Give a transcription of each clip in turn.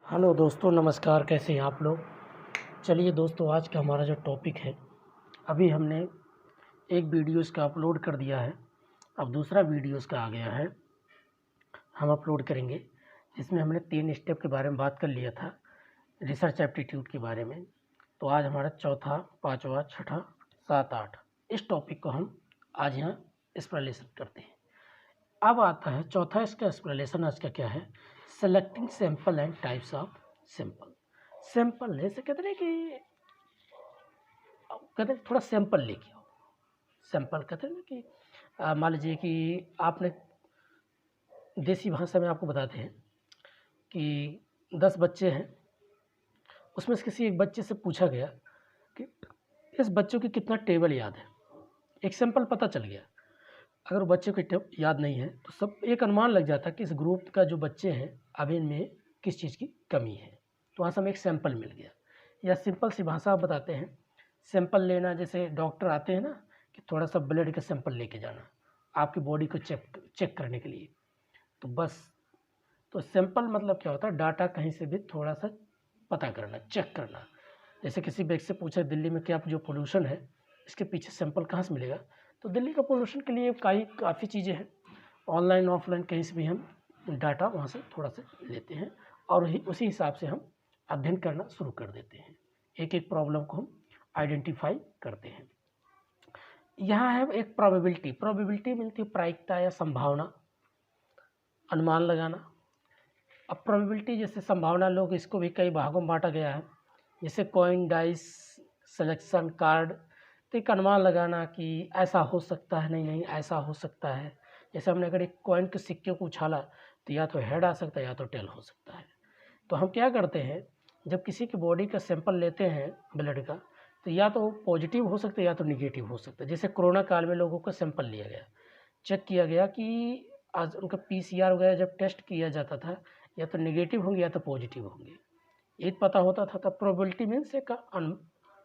Hello दोस्तों, नमस्कार। कैसे हैं आप लोग? चलिए दोस्तों, आज का हमारा जो टॉपिक है, अभी हमने एक वीडियो इसका अपलोड कर दिया है। अब दूसरा वीडियो इसका आ गया है, हम अपलोड करेंगे। जिसमें हमने 3 स्टेप के बारे में बात कर लिया था, रिसर्च एप्टीट्यूड के बारे में। तो आज हमारा चौथा, पाँचवा, छठा, 7, 8 इस टॉपिक को हम आज यहाँ एक्सप्लेनेशन करते हैं। अब आता है चौथा, इसका एक्सप्लेनेशन आज का क्या है? Selecting sample and types of sample. Sample जैसे कहते हैं थोड़ा सैंपल लेके आओ। सैंपल कहते हैं ना कि मान लीजिए कि आपने देसी भाषा में आपको बताते हैं कि 10 बच्चे हैं, उसमें से किसी एक बच्चे से पूछा गया कि इस बच्चों की कितना टेबल याद है। एक सैंपल पता चल गया। अगर बच्चों की याद नहीं है तो सब एक अनुमान लग जाता है कि इस ग्रुप का जो बच्चे हैं अब इनमें किस चीज़ की कमी है। तो वहाँ से हमें एक सैंपल मिल गया। या सिंपल सी भाषा आप बताते हैं, सैंपल लेना, जैसे डॉक्टर आते हैं ना कि थोड़ा सा ब्लड का सैंपल लेके जाना आपकी बॉडी को चेक करने के लिए। तो बस, तो सैंपल मतलब क्या होता है? डाटा कहीं से भी थोड़ा सा पता करना, चेक करना। जैसे किसी व्यक्ति से पूछा दिल्ली में क्या जो पोल्यूशन है, इसके पीछे सैंपल कहाँ से मिलेगा? तो दिल्ली का पोल्यूशन के लिए काफ़ी चीज़ें हैं, ऑनलाइन ऑफलाइन कहीं से भी हम डाटा वहाँ से थोड़ा सा लेते हैं और उसी हिसाब से हम अध्ययन करना शुरू कर देते हैं। एक एक प्रॉब्लम को हम आइडेंटिफाई करते हैं। यहाँ है एक प्रोबेबिलिटी मिलती है, प्रायिकता या संभावना, अनुमान लगाना। अब प्रोबेबिलिटी जैसे संभावना, लोग इसको भी कई भागों में बांटा गया है, जैसे कॉइन, डाइस, सिलेक्शन, कार्ड। तो एक अनुमान लगाना कि ऐसा हो सकता है, नहीं ऐसा हो सकता है। जैसे हमने अगर एक कॉइन के सिक्के को उछाला तो या तो हेड आ सकता है या तो टेल हो सकता है। तो हम क्या करते हैं, जब किसी की बॉडी का सैंपल लेते हैं ब्लड का, तो या तो पॉजिटिव हो सकता है या तो निगेटिव हो सकता है। जैसे कोरोना काल में लोगों का सैंपल लिया गया, चेक किया गया कि आज उनका PCR वगैरह जब टेस्ट किया जाता था, या तो नेगेटिव होंगे या तो पॉजिटिव होंगे, ये पता होता था। तब प्रोबेबिलिटी मीन्स एक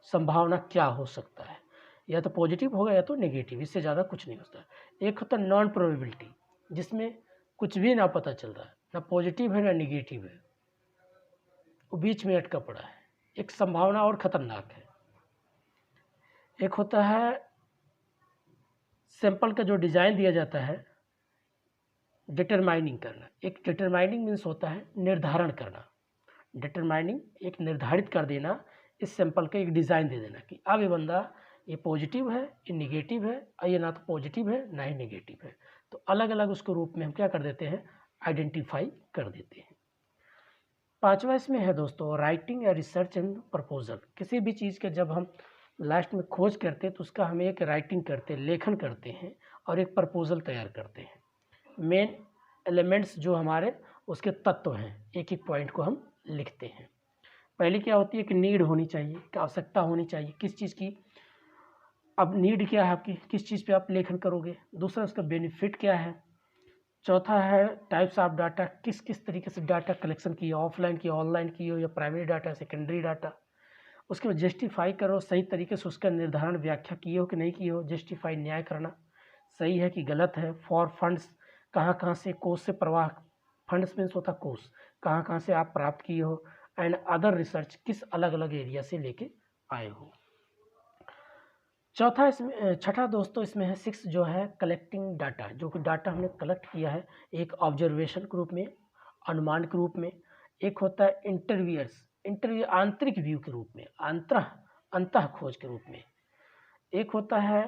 संभावना क्या हो सकता है, या तो पॉजिटिव होगा या तो नेगेटिव, इससे ज़्यादा कुछ नहीं होता। एक होता नॉन प्रोबेबिलिटी, जिसमें कुछ भी ना पता चल रहा है, ना पॉजिटिव है ना नेगेटिव है, वो बीच में अटका पड़ा है, एक संभावना और ख़तरनाक है। एक होता है सैंपल का जो डिज़ाइन दिया जाता है, डिटरमाइनिंग करना। एक डिटरमाइनिंग मीन्स होता है निर्धारण करना। डिटरमाइनिंग एक निर्धारित कर देना, इस सैंपल का एक डिज़ाइन दे देना कि अब ये बंदा ये पॉजिटिव है, ये निगेटिव है, और ये ना तो पॉजिटिव है ना ही निगेटिव है। तो अलग अलग उसके रूप में हम क्या कर देते हैं, आइडेंटिफाई कर देते हैं। पांचवा इसमें है दोस्तों, राइटिंग या रिसर्च एंड प्रपोजल। किसी भी चीज़ के जब हम लास्ट में खोज करते हैं तो उसका हम एक राइटिंग करते हैं, लेखन करते हैं और एक प्रपोजल तैयार करते हैं। मेन एलिमेंट्स जो हमारे उसके तत्व हैं, एक एक पॉइंट को हम लिखते हैं। पहले क्या होती है कि नीड होनी चाहिए, कि आवश्यकता होनी चाहिए किस चीज़ की। अब नीड क्या है आपकी, किस चीज़ पे आप लेखन करोगे। दूसरा, उसका बेनिफिट क्या है। चौथा है टाइप्स ऑफ डाटा, किस किस तरीके से डाटा कलेक्शन की, ऑफलाइन की, ऑनलाइन की हो, या प्राइमरी डाटा, सेकेंडरी डाटा। उसके बाद जस्टिफाई करो, सही तरीके से उसका निर्धारण, व्याख्या किए हो कि नहीं किए हो। जस्टिफाई, न्याय करना, सही है कि गलत है। फॉर फंड्स, कहाँ कहाँ से कोष से प्रवाह, फंड्स मीन्स होता कोष, कहाँ कहाँ से आप प्राप्त किए हो। एंड अदर रिसर्च, किस अलग अलग एरिया से लेके आए हो। चौथा इसमें, छठा दोस्तों इसमें है 6 जो है कलेक्टिंग डाटा, जो कि डाटा हमने कलेक्ट किया है एक ऑब्जर्वेशन के रूप में, अनुमान के रूप में। एक होता है इंटरव्यू आंतरिक व्यू के रूप में, अंतः खोज के रूप में। एक होता है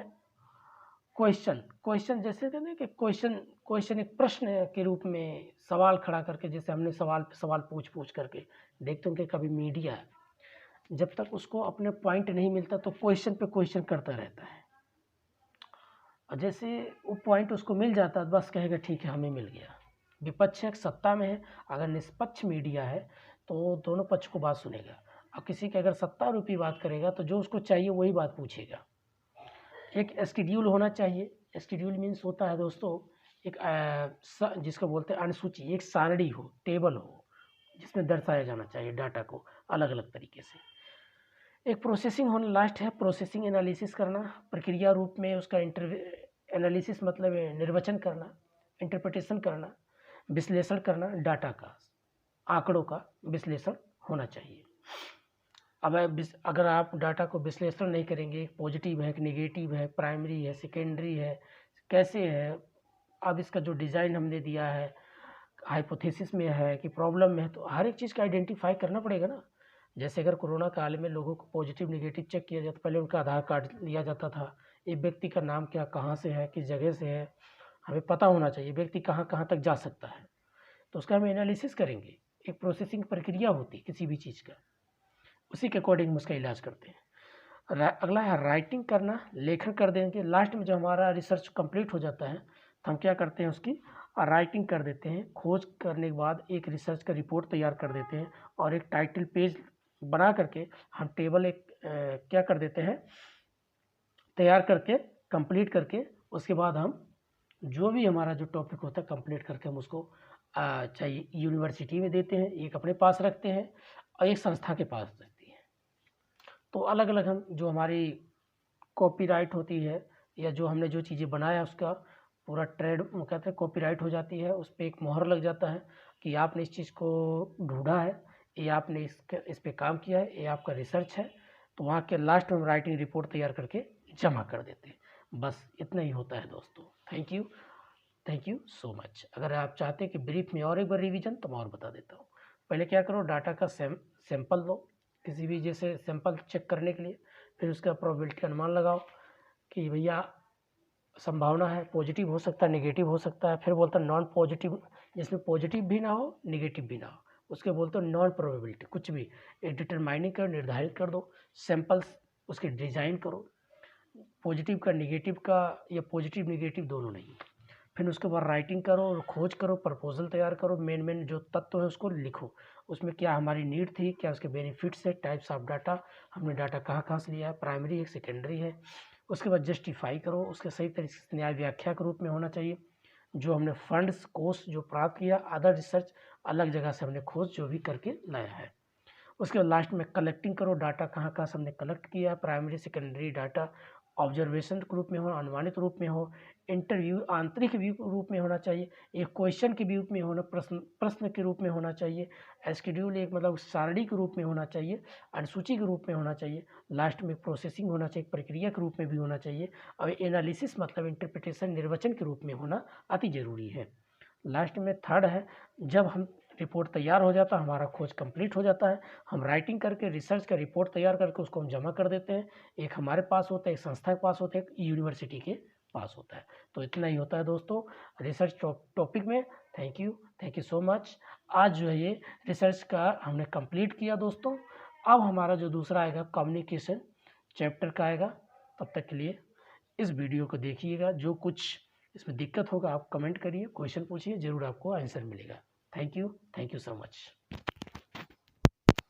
क्वेश्चन जैसे कहते हैं कि क्वेश्चन एक प्रश्न के रूप में सवाल खड़ा करके, जैसे हमने सवाल पे सवाल पूछ करके देखते हैं कि कभी मीडिया जब तक उसको अपने पॉइंट नहीं मिलता तो क्वेश्चन पे क्वेश्चन करता रहता है, और जैसे वो पॉइंट उसको मिल जाता है बस कहेगा ठीक है हमें मिल गया। विपक्ष एक सत्ता में है, अगर निष्पक्ष मीडिया है तो दोनों पक्ष को बात सुनेगा, और किसी की अगर सत्ता रूपी बात करेगा तो जो उसको चाहिए वही बात पूछेगा। एक स्केड्यूल होना चाहिए। स्केड्यूल मीन्स होता है दोस्तों एक जिसको बोलते हैं अनुसूची, एक सारणी हो, टेबल हो, जिसमें दर्शाया जाना चाहिए डाटा को अलग अलग तरीके से। एक प्रोसेसिंग होना, लास्ट है प्रोसेसिंग, एनालिसिस करना, प्रक्रिया रूप में उसका एनालिसिस मतलब निर्वचन करना, इंटरप्रिटेशन करना, विश्लेषण करना डाटा का। आंकड़ों का विश्लेषण होना चाहिए। अब अगर आप डाटा को विश्लेषण नहीं करेंगे, पॉजिटिव है कि नेगेटिव है, प्राइमरी है, सेकेंडरी है, कैसे है, अब इसका जो डिज़ाइन हमने दिया है हाइपोथेसिस में है कि प्रॉब्लम में है, तो हर एक चीज़ का आइडेंटिफाई करना पड़ेगा ना। जैसे अगर कोरोना काल में लोगों को पॉजिटिव नेगेटिव चेक किया जाता, पहले उनका आधार कार्ड लिया जाता था, एक व्यक्ति का नाम क्या, कहाँ से है, किस जगह से है, हमें पता होना चाहिए व्यक्ति कहाँ कहाँ तक जा सकता है, तो उसका हम एनालिसिस करेंगे। एक प्रोसेसिंग प्रक्रिया होती है किसी भी चीज़ का, उसी के अकॉर्डिंग हम उसका इलाज करते हैं। अगला है राइटिंग करना, लेखन कर देंगे। लास्ट में जब हमारा रिसर्च कंप्लीट हो जाता है तो हम क्या करते हैं, उसकी राइटिंग कर देते हैं। खोज करने के बाद एक रिसर्च का रिपोर्ट तैयार कर देते हैं और एक टाइटल पेज बना करके हम टेबल एक क्या कर देते हैं, तैयार करके कंप्लीट करके, उसके बाद हम जो भी हमारा जो टॉपिक होता है कंप्लीट करके हम उसको चाहिए यूनिवर्सिटी में देते हैं, एक अपने पास रखते हैं और एक संस्था के पास रखती है। तो अलग अलग हम जो हमारी कॉपीराइट होती है या जो हमने जो चीज़ें बनाया उसका पूरा ट्रेड कहते हैं कॉपीराइट हो जाती है, उस पर एक मोहर लग जाता है कि आपने इस चीज़ को ढूंढा है, ये आपने इस पे काम किया है, ये आपका रिसर्च है। तो वहाँ के लास्ट में हम राइटिंग रिपोर्ट तैयार करके जमा कर देते हैं। बस इतना ही होता है दोस्तों। Thank you so much. अगर आप चाहते हैं कि ब्रीफ में और एक बार रिवीजन, तो मैं और बता देता हूँ। पहले क्या करो, डाटा का सैंपल लो किसी भी, जैसे सैंपल चेक करने के लिए, फिर उसका प्रोबेबिलिटी का अनुमान लगाओ कि भैया संभावना है पॉजिटिव हो सकता है, नेगेटिव हो सकता है। फिर बोलता है नॉन पॉजिटिव, जिसमें पॉजिटिव भी ना हो नेगेटिव भी ना हो, उसके बोलते हो नॉन प्रोबेबिलिटी। कुछ भी एक डिटरमाइनिंग कर, निर्धारित कर दो। सैंपल्स उसके डिज़ाइन करो, पॉजिटिव का नेगेटिव का या पॉजिटिव नेगेटिव दोनों नहीं। फिर उसके बाद राइटिंग करो और खोज करो, प्रपोजल तैयार करो, मेन जो तत्व है उसको लिखो, उसमें क्या हमारी नीड थी, क्या उसके बेनिफिट्स है, टाइप्स ऑफ डाटा, हमने डाटा कहाँ कहाँ से लिया है, प्राइमरी है सेकेंडरी है। उसके बाद जस्टिफाई करो, उसके सही तरीके से न्याय व्याख्या के रूप में होना चाहिए। जो हमने फंड्स कोर्स जो प्राप्त किया, अदर रिसर्च अलग जगह से हमने खोज जो भी करके लाया है। उसके बाद लास्ट में कलेक्टिंग करो, डाटा कहाँ कहाँ से हमने कलेक्ट किया, प्राइमरी सेकेंडरी डाटा ऑब्जर्वेशन के रूप में हो, अनुमानित रूप में हो, इंटरव्यू आंतरिक व्यू के रूप में होना चाहिए, एक क्वेश्चन के रूप में होना, प्रश्न के रूप में होना चाहिए, शेड्यूल एक मतलब सारणी के रूप में होना चाहिए, अनुसूची के रूप में होना चाहिए, लास्ट में प्रोसेसिंग होना चाहिए, प्रक्रिया के रूप में भी होना चाहिए, और एनालिसिस मतलब इंटरप्रिटेशन निर्वचन के रूप में होना अति जरूरी है। लास्ट में थर्ड है, जब हम रिपोर्ट तैयार हो जाता है, हमारा खोज कंप्लीट हो जाता है, हम राइटिंग करके रिसर्च का रिपोर्ट तैयार करके उसको हम जमा कर देते हैं। एक हमारे पास होता है, एक संस्था के पास होता है, एक यूनिवर्सिटी के पास होता है। तो इतना ही होता है दोस्तों रिसर्च टॉपिक में। Thank you so much. आज जो है ये रिसर्च का हमने कंप्लीट किया दोस्तों। अब हमारा जो दूसरा आएगा कम्युनिकेशन चैप्टर का आएगा। तब तक के लिए इस वीडियो को देखिएगा, जो कुछ इसमें दिक्कत होगा आप कमेंट करिए, क्वेश्चन पूछिए, ज़रूर आपको आंसर मिलेगा। Thank you so much.